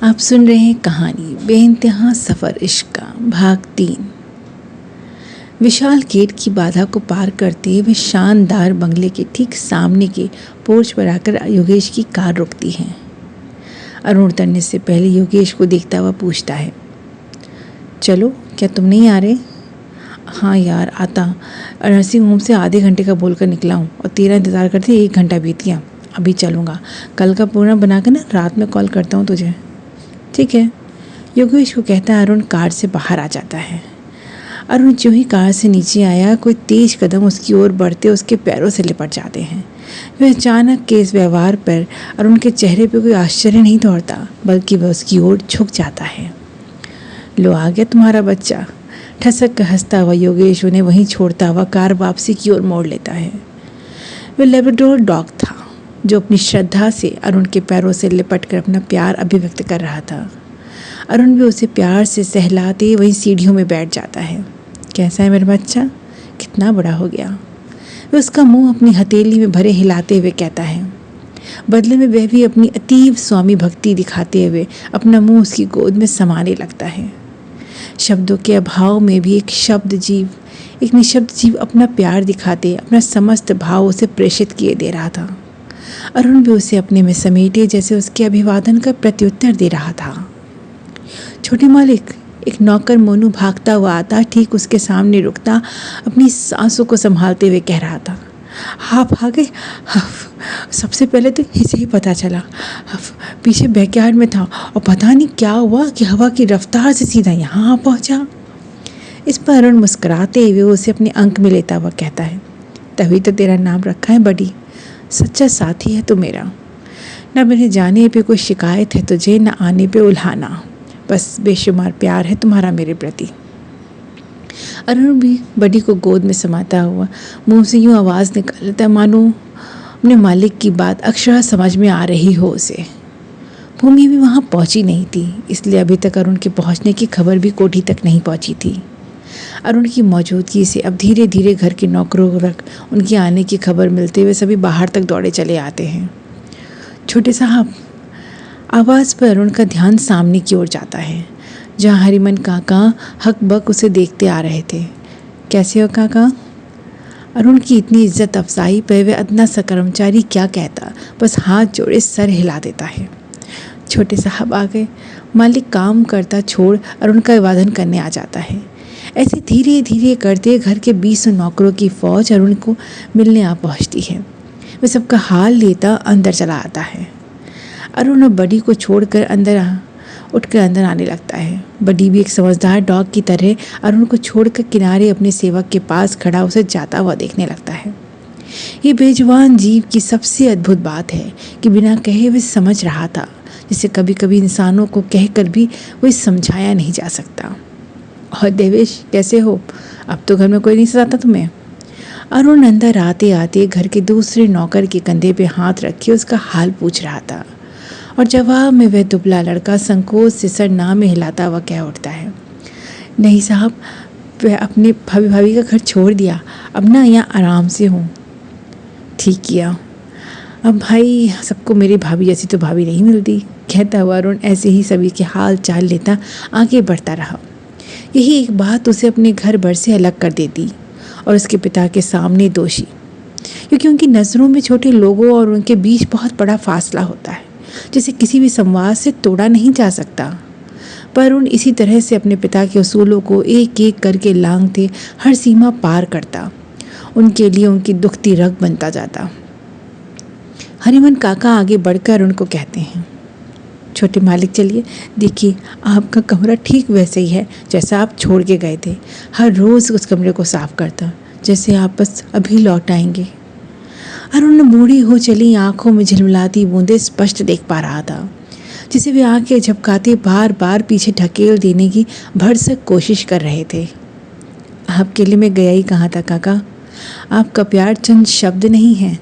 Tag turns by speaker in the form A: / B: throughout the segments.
A: आप सुन रहे हैं कहानी बेइंतहा सफ़र इश्क का भाग 3। विशाल गेट की बाधा को पार करते हुए शानदार बंगले के ठीक सामने के पोर्च पर आकर योगेश की कार रुकती है। अरुण उतरने से पहले योगेश को देखता हुआ पूछता है, चलो क्या तुम नहीं आ रहे? हाँ यार आता, नर्सिंग होम से आधे घंटे का बोलकर निकला हूँ और तेरा इंतज़ार करते 1 घंटा बीत गया। अभी चलूँगा, कल का प्रोग्राम बनाकर ना रात में कॉल करता हूँ तुझे। ठीक है, योगेश को कहता है। अरुण कार से बाहर आ जाता है। अरुण जो ही कार से नीचे आया, कोई तेज कदम उसकी ओर बढ़ते उसके पैरों से लिपट जाते हैं। वह अचानक के इस व्यवहार पर अरुण के चेहरे पर कोई आश्चर्य नहीं दौड़ता, बल्कि वह उसकी ओर झुक जाता है। लो आ गया तुम्हारा बच्चा, ठसक कर हंसता हुआ योगेश उन्हें वहीं छोड़ता हुआ कार वापसी की ओर मोड़ लेता है। वह लेब्राडोर डॉग था जो अपनी श्रद्धा से अरुण के पैरों से लिपट कर अपना प्यार अभिव्यक्त कर रहा था। अरुण भी उसे प्यार से सहलाते वही सीढ़ियों में बैठ जाता है। कैसा है मेरा बच्चा, कितना बड़ा हो गया? वह उसका मुंह अपनी हथेली में भरे हिलाते हुए कहता है। बदले में वह भी अपनी अतीव स्वामी भक्ति दिखाते हुए अपना मुंह उसकी गोद में समाने लगता है। शब्दों के अभाव में भी एक निशब्द जीव अपना प्यार दिखाते अपना समस्त भाव उसे प्रेषित किए दे रहा था। अरुण भी उसे अपने में समेटे जैसे उसके अभिवादन का प्रत्युत्तर दे रहा था। छोटे मालिक, एक नौकर मोनू भागता हुआ आता, ठीक उसके सामने रुकता, अपनी सांसों को संभालते हुए कह रहा था, आप आ गए? सबसे पहले तो इसे ही पता चला, पीछे बैकयार्ड में था और पता नहीं क्या हुआ कि हवा की रफ्तार से सीधा यहाँ आ पहुँचा। इस पर अरुण मुस्कुराते हुए उसे अपने अंक में लेता हुआ कहता है, तभी तो तेरा नाम रखा है बडी, सच्चा साथी है तू मेरा। न मेरे जाने पे कोई शिकायत है तुझे, न आने पे उल्हाना, बस बेशुमार प्यार है तुम्हारा मेरे प्रति। अरुण भी बडी को गोद में समाता हुआ मुंह से यूं आवाज़ निकालता मानो अपने मालिक की बात अक्षरशः समझ में आ रही हो उसे। भूमि भी वहाँ पहुँची नहीं थी, इसलिए अभी तक अरुण के पहुँचने की खबर भी कोठी तक नहीं पहुँची थी। अरुण की मौजूदगी से अब धीरे धीरे घर के नौकरों तक उनके आने की खबर मिलते हुए सभी बाहर तक दौड़े चले आते हैं। छोटे साहब, आवाज़ पर अरुण का ध्यान सामने की ओर जाता है, जहाँ हरिमन काका हकबक उसे देखते आ रहे थे। कैसे हो काका? अरुण की इतनी इज्जत अफजाई पर वह अदना सा कर्मचारी क्या कहता, बस हाथ जोड़े सर हिला देता है। छोटे साहब आ गए। मालिक काम करता छोड़ अरुण का अभिवादन करने आ जाता है। ऐसे धीरे धीरे करते घर के 20 नौकरों की फौज अरुण को मिलने आ पहुंचती है। वह सबका हाल लेता अंदर चला आता है। अरुण अब बडी को छोड़कर उठकर अंदर आने लगता है। बडी भी एक समझदार डॉग की तरह अरुण को छोड़कर किनारे अपने सेवक के पास खड़ा उसे जाता हुआ देखने लगता है। ये बेजुबान जीव की सबसे अद्भुत बात है कि बिना कहे वह समझ रहा था, जिसे कभी कभी इंसानों को कहकर भी वह समझाया नहीं जा सकता। और देवेश कैसे हो? अब तो घर में कोई नहीं सताता तुम्हें? अरुण अंदर आते आते घर के दूसरे नौकर के कंधे पे हाथ रखे उसका हाल पूछ रहा था, और जवाब में वह दुबला लड़का संकोच से सर ना में हिलाता हुआ कह उठता है, नहीं साहब, वह अपने भाभी का घर छोड़ दिया, अब ना यहाँ आराम से हूँ। ठीक किया, अब भाई सबको मेरी भाभी जैसी तो भाभी नहीं मिलती, कहता हुआ अरुण ऐसे ही सभी के हाल चाल लेता आगे बढ़ता रहा। यही एक बात उसे अपने घर भर से अलग कर देती और उसके पिता के सामने दोषी, क्योंकि उनकी नज़रों में छोटे लोगों और उनके बीच बहुत बड़ा फासला होता है, जिसे किसी भी संवाद से तोड़ा नहीं जा सकता। पर उन इसी तरह से अपने पिता के उसूलों को एक एक करके लांघते हर सीमा पार करता, उनके लिए उनकी दुखती रग बनता जाता। हरिमन काका आगे बढ़कर उनको कहते हैं, छोटे मालिक चलिए, देखिए आपका कमरा ठीक वैसे ही है जैसा आप छोड़ के गए थे। हर रोज़ उस कमरे को साफ करता जैसे आप बस अभी लौट आएंगे। अरुण बूढ़ी हो चली आंखों में झिलमिलाती बूंदें स्पष्ट देख पा रहा था, जिसे वे आंखें झपकाते बार बार पीछे ढकेल देने की भरसक कोशिश कर रहे थे। आपके लिए मैं गया ही कहाँ था काका? आपका प्यार चंद शब्द नहीं है।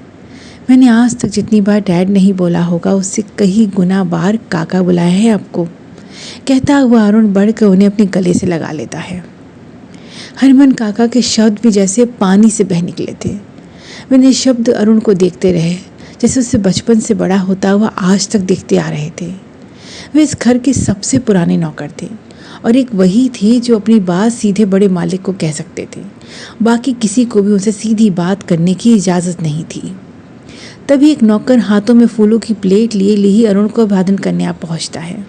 A: मैंने आज तक जितनी बार डैड नहीं बोला होगा उससे कई गुना बार काका बुलाया है आपको, कहता हुआ अरुण बढ़कर उन्हें अपने गले से लगा लेता है। हरिमन काका के शब्द भी जैसे पानी से बह निकले थे। वे निःशब्द अरुण को देखते रहे, जैसे उसे बचपन से बड़ा होता हुआ आज तक देखते आ रहे थे। वे इस घर के सबसे पुराने नौकर थे और एक वही थे जो अपनी बात सीधे बड़े मालिक को कह सकते थे। बाकी किसी को भी उनसे सीधी बात करने की इजाज़त नहीं थी। तभी एक नौकर हाथों में फूलों की प्लेट लिए ही अरुण को अभिवादन करने आ पहुंचता है।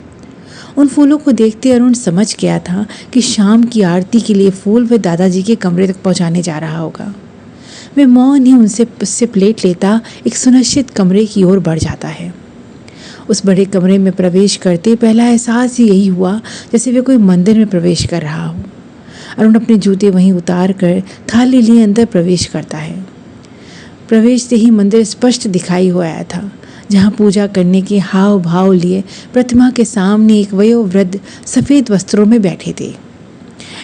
A: उन फूलों को देखते अरुण समझ गया था कि शाम की आरती के लिए फूल वे दादाजी के कमरे तक पहुंचाने जा रहा होगा। वे मौन ही उससे प्लेट लेता एक सुनिश्चित कमरे की ओर बढ़ जाता है। उस बड़े कमरे में प्रवेश करते पहला एहसास ही यही हुआ जैसे वे कोई मंदिर में प्रवेश कर रहा हो। अरुण अपने जूते वहीं उतार कर थाली लिए अंदर प्रवेश करता है। प्रवेश से ही मंदिर स्पष्ट दिखाई हो आया था, जहाँ पूजा करने के हाव भाव लिए प्रतिमा के सामने एक वयोवृद्ध सफ़ेद वस्त्रों में बैठे थे।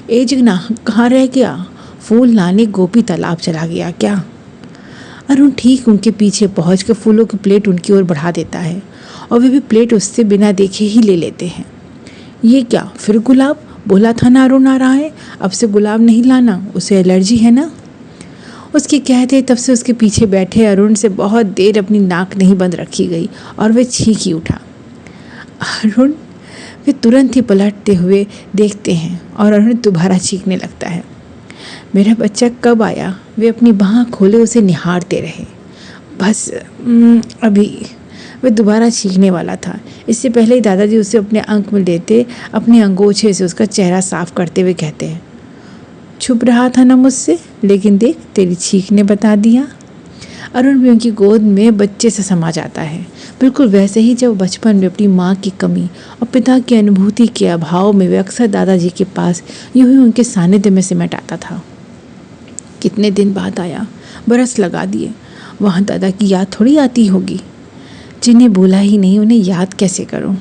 A: ए जगना, कहाँ रह गया? फूल लाने गोपी तालाब चला गया क्या? अरुण ठीक उनके पीछे पहुंचकर फूलों की प्लेट उनकी ओर बढ़ा देता है और वे भी प्लेट उससे बिना देखे ही ले लेते हैं। ये क्या, फिर गुलाब? बोला था ना अरुण आ रहा है, अब से गुलाब नहीं लाना, उसे एलर्जी है ना। उसके कहते तब से उसके पीछे बैठे अरुण से बहुत देर अपनी नाक नहीं बंद रखी गई और वे छींक ही उठा। अरुण, वे तुरंत ही पलटते हुए देखते हैं और अरुण दोबारा चीखने लगता है। मेरा बच्चा कब आया? वे अपनी बाँह खोले उसे निहारते रहे। बस अभी। वह दोबारा चीखने वाला था। इससे पहले ही दादाजी उसे अपने अंक में लेते अपने अंगोछे से उसका चेहरा साफ करते हुए कहते हैं, छुप रहा था ना मुझसे, लेकिन देख तेरी चीख ने बता दिया। अरुण भी उनकी गोद में बच्चे से समा जाता है, बिल्कुल वैसे ही जब बचपन में अपनी माँ की कमी और पिता की अनुभूति के अभाव में वे अक्सर दादाजी के पास यूं ही उनके सानिध्य में सिमट आता था। कितने दिन बाद आया, बरस लगा दिए, वहाँ दादा की याद थोड़ी आती होगी। जिन्हें भूला ही नहीं उन्हें याद कैसे करूं?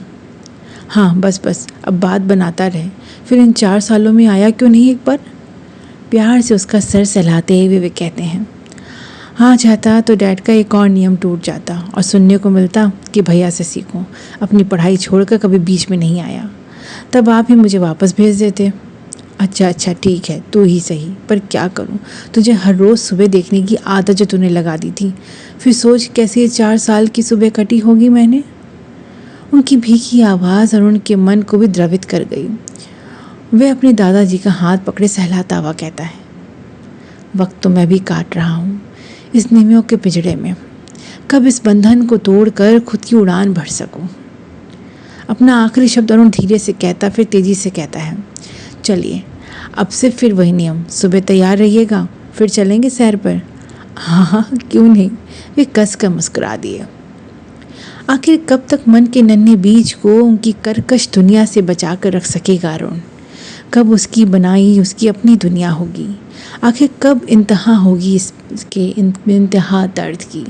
A: हाँ बस अब बात बनाता रहे, फिर इन 4 सालों में आया क्यों नहीं एक बार? प्यार से उसका सर सहलाते हुए वे कहते हैं, हाँ जाता तो डैड का एक और नियम टूट जाता और सुनने को मिलता कि भैया से सीखूं, अपनी पढ़ाई छोड़कर कभी बीच में नहीं आया, तब आप ही मुझे वापस भेज देते। अच्छा ठीक है, तू ही सही, पर क्या करूं, तुझे हर रोज़ सुबह देखने की आदत जो तूने लगा दी थी, फिर सोच कैसे ये 4 साल की सुबह कटी होगी मैंने। उनकी भीगी आवाज़ अरुण के मन को भी द्रवित कर गई। वह अपने दादाजी का हाथ पकड़े सहलाता हुआ कहता है, वक्त तो मैं भी काट रहा हूँ इस निमियों के पिंजड़े में, कब इस बंधन को तोड़कर खुद की उड़ान भर सकूं। अपना आखिरी शब्द अरुण धीरे से कहता फिर तेजी से कहता है, चलिए अब से फिर वही नियम, सुबह तैयार रहिएगा, फिर चलेंगे सैर पर। हाँ क्यों नहीं, वे कस कर मुस्कुरा दिए। आखिर कब तक मन के नन्हे बीज को उनकी कर्कश दुनिया से बचा कर रख सकेगा अरुण? कब उसकी बनाई उसकी अपनी दुनिया होगी? आखिर कब इंतहा होगी इसके इंतहा दर्द की?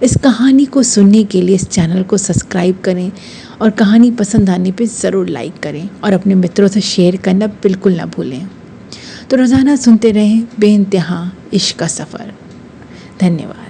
A: इस कहानी को सुनने के लिए इस चैनल को सब्सक्राइब करें और कहानी पसंद आने पे ज़रूर लाइक करें और अपने मित्रों से शेयर करना बिल्कुल ना भूलें। तो रोज़ाना सुनते रहें बेइंतहा इश्क का सफ़र। धन्यवाद।